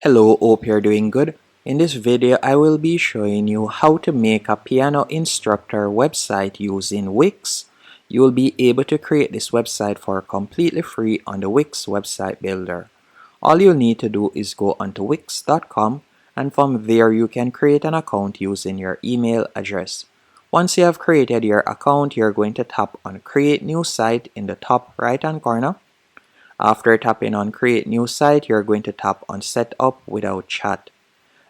Hello, hope you're doing good. In this video, I will be showing you how to make a piano instructor website using Wix. You will be able to create this website for completely free on the Wix website builder. All you'll need to do is go onto wix.com, and from there you can create an account using your email address. Once you have created your account, you're going to tap on Create New Site in the top right hand corner. After tapping on Create New Site, you're going to tap on Set Up Without Chat.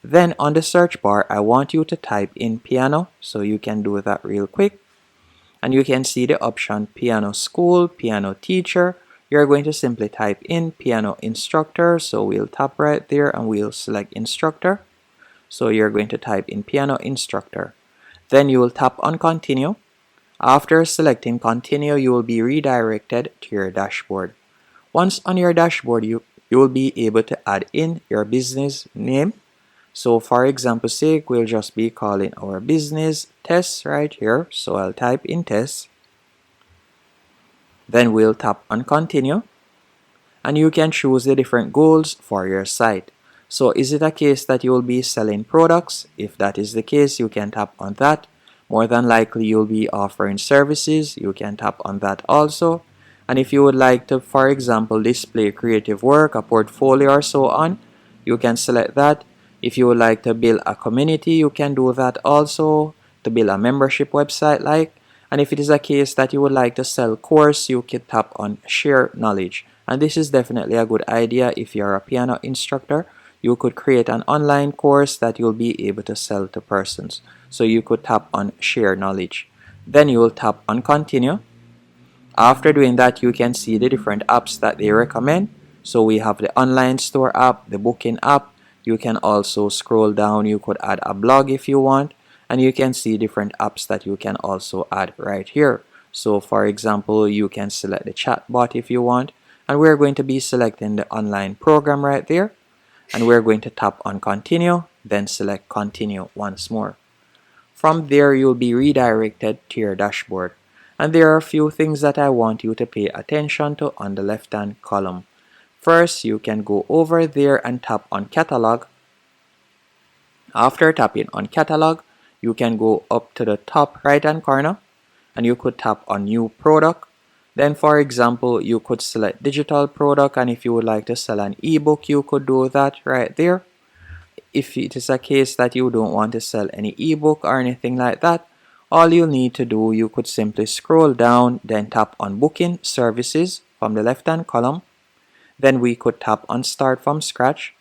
Then on the search bar, I want you to type in piano, so you can do that real quick. And you can see the option Piano School, Piano Teacher. You're going to simply type in Piano Instructor, so we'll tap right there and we'll select Instructor. So you're going to type in Piano Instructor. Then you will tap on Continue. After selecting Continue, you will be redirected to your dashboard. Once on your dashboard, you will be able to add in your business name. So for example's sake, we'll just be calling our business Test right here. So I'll type in Test. Then we'll tap on Continue. And you can choose the different goals for your site. So is it a case that you will be selling products? If that is the case, you can tap on that. More than likely, you'll be offering services. You can tap on that also. And if you would like to, for example, display creative work, a portfolio or so on, you can select that. If you would like to build a community, you can do that also, to build a membership website like. And if it is a case that you would like to sell course, you can tap on Share Knowledge. And this is definitely a good idea if you're a piano instructor. You could create an online course that you'll be able to sell to persons. So you could tap on Share Knowledge. Then you will tap on Continue. After doing that, you can see the different apps that they recommend. So we have the online store app, the booking app. You can also scroll down. You could add a blog if you want. And you can see different apps that you can also add right here. So for example, you can select the chatbot if you want. And we're going to be selecting the online program right there. And we're going to tap on Continue, then select Continue once more. From there, you'll be redirected to your dashboard. And there are a few things that I want you to pay attention to on the left hand column. First, you can go over there and tap on Catalog. After tapping on Catalog, you can go up to the top right hand corner and you could tap on New Product. Then for example, you could select Digital Product, and if you would like to sell an ebook, you could do that right there. If it is a case that you don't want to sell any ebook or anything like that, all you need to do, you could simply scroll down, then tap on Booking Services from the left hand column. Then we could tap on Start from Scratch.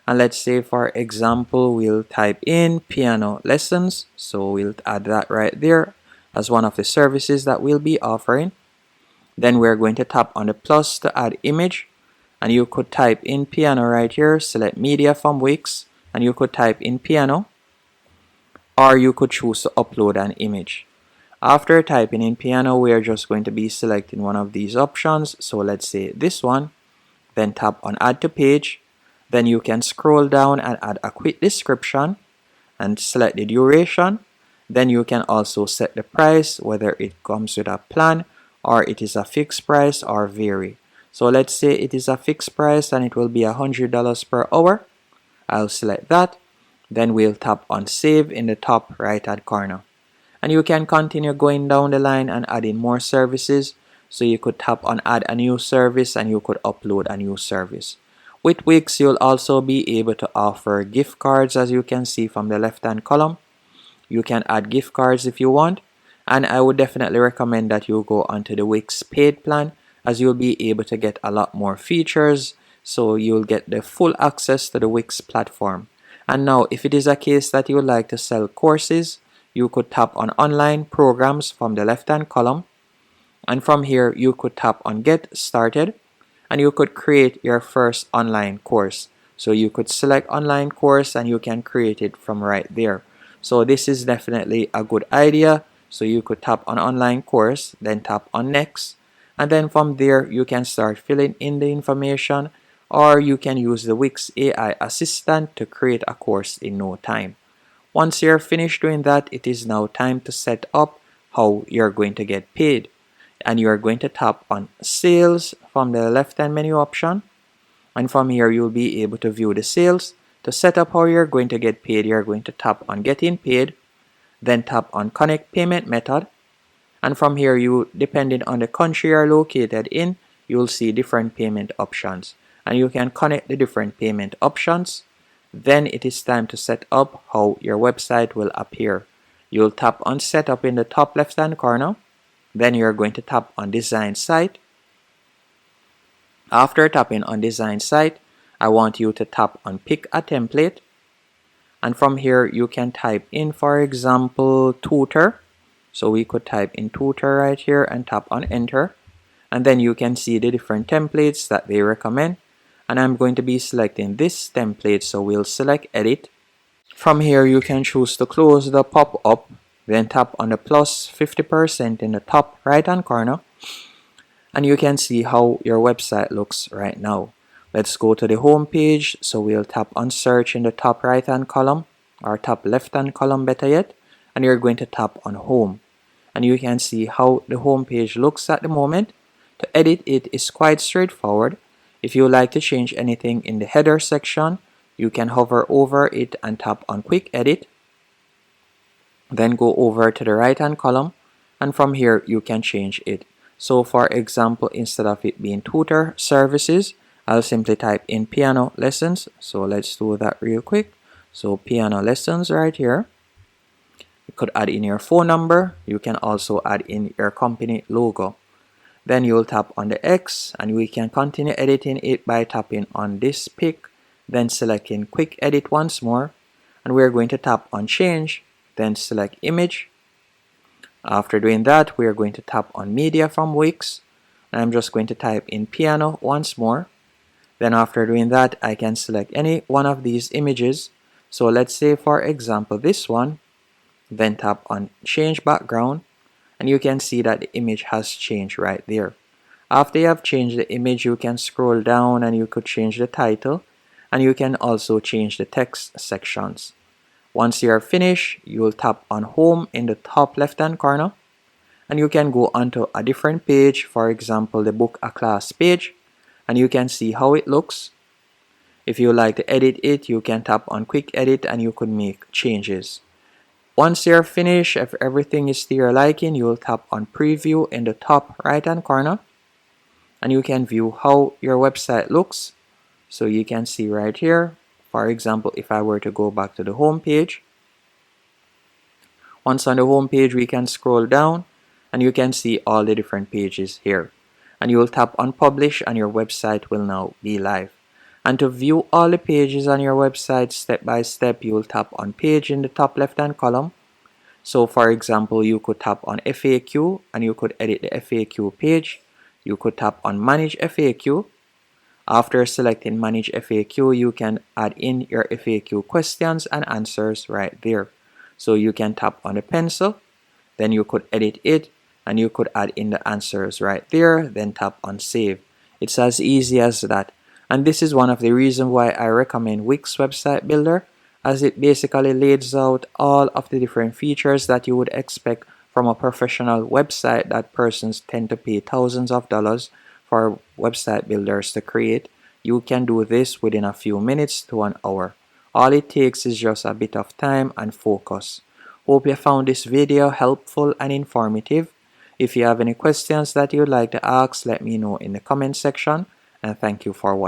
And let's say for example, we'll type in piano lessons. So we'll add that right there as one of the services that we'll be offering. Then we're going to tap on the plus to add image. And you could type in piano right here, select media from Wix, and you could type in piano. Or you could choose to upload an image. After typing in piano, we are just going to be selecting one of these options. So let's say this one. Then tap on Add to Page. Then you can scroll down and add a quick description and select the duration. Then you can also set the price, whether it comes with a plan or it is a fixed price or vary. So let's say it is a fixed price and it will be $100 per hour. I'll select that. Then we'll tap on Save in the top right hand corner. And you can continue going down the line and adding more services. So you could tap on Add a New Service and you could upload a new service. With Wix, you'll also be able to offer gift cards, as you can see from the left hand column. You can add gift cards if you want. And I would definitely recommend that you go onto the Wix paid plan, as you'll be able to get a lot more features. So you'll get the full access to the Wix platform. And now, if it is a case that you would like to sell courses, you could tap on Online Programs from the left-hand column. And from here, you could tap on Get Started. And you could create your first online course. So you could select online course and you can create it from right there. So this is definitely a good idea. So you could tap on Online Course, then tap on Next. And then from there, you can start filling in the information. Or you can use the Wix AI Assistant to create a course in no time. Once you're finished doing that, it is now time to set up how you're going to get paid. And you're going to tap on Sales from the left-hand menu option. And from here, you'll be able to view the sales. To set up how you're going to get paid, you're going to tap on Getting Paid, then tap on Connect Payment Method, and from here, depending on the country you're located in, you'll see different payment options, and you can connect the different payment options. Then it is time to set up how your website will appear. You'll tap on Setup in the top left hand corner, then you're going to tap on Design Site. After tapping on Design Site, I want you to tap on Pick a Template, and from here you can type in, for example, tutor. So we could type in tutor right here and tap on Enter, and then you can see the different templates that they recommend, and I'm going to be selecting this template, so we'll select Edit. From here you can choose to close the pop-up, then tap on the plus 50% in the top right hand corner, and you can see how your website looks right now. Let's go to the home page, so we'll tap on Search in the top right hand column, or top left hand column better yet, and you're going to tap on Home, and you can see how the home page looks at the moment. To edit it is quite straightforward. If you like to change anything in the header section, you can hover over it and tap on Quick Edit, then go over to the right hand column, and from here you can change it. So for example, instead of it being tutor services, I'll simply type in piano lessons. So let's do that real quick. So piano lessons right here. You could add in your phone number. You can also add in your company logo. Then you'll tap on the X, and we can continue editing it by tapping on this pick, then selecting Quick Edit once more, and we're going to tap on Change, then select Image. After doing that, we are going to tap on Media from Wix, and I'm just going to type in piano once more. Then after doing that, I can select any one of these images. So let's say, for example, this one, then tap on Change Background, and you can see that the image has changed right there. After you have changed the image, you can scroll down and you could change the title, and you can also change the text sections. Once you are finished, you will tap on Home in the top left hand corner, and you can go onto a different page, for example the Book a Class page, and you can see how it looks. If you like to edit it, you can tap on Quick Edit and you could make changes. Once you're finished, if everything is to your liking, you will tap on Preview in the top right hand corner, and you can view how your website looks. So you can see right here, for example, if I were to go back to the home page, once on the home page we can scroll down and you can see all the different pages here, and you will tap on Publish and your website will now be live. And to view all the pages on your website step by step, you will tap on Page in the top left hand column. So for example, you could tap on FAQ and you could edit the FAQ page. You could tap on Manage FAQ. After selecting Manage FAQ, you can add in your FAQ questions and answers right there. So you can tap on the pencil, then you could edit it, and you could add in the answers right there, then tap on Save. It's as easy as that. And this is one of the reasons why I recommend Wix Website Builder, as it basically lays out all of the different features that you would expect from a professional website that persons tend to pay thousands of dollars for website builders to create. You can do this within a few minutes to an hour. All it takes is just a bit of time and focus. Hope you found this video helpful and informative. If you have any questions that you'd like to ask, let me know in the comment section, and thank you for watching.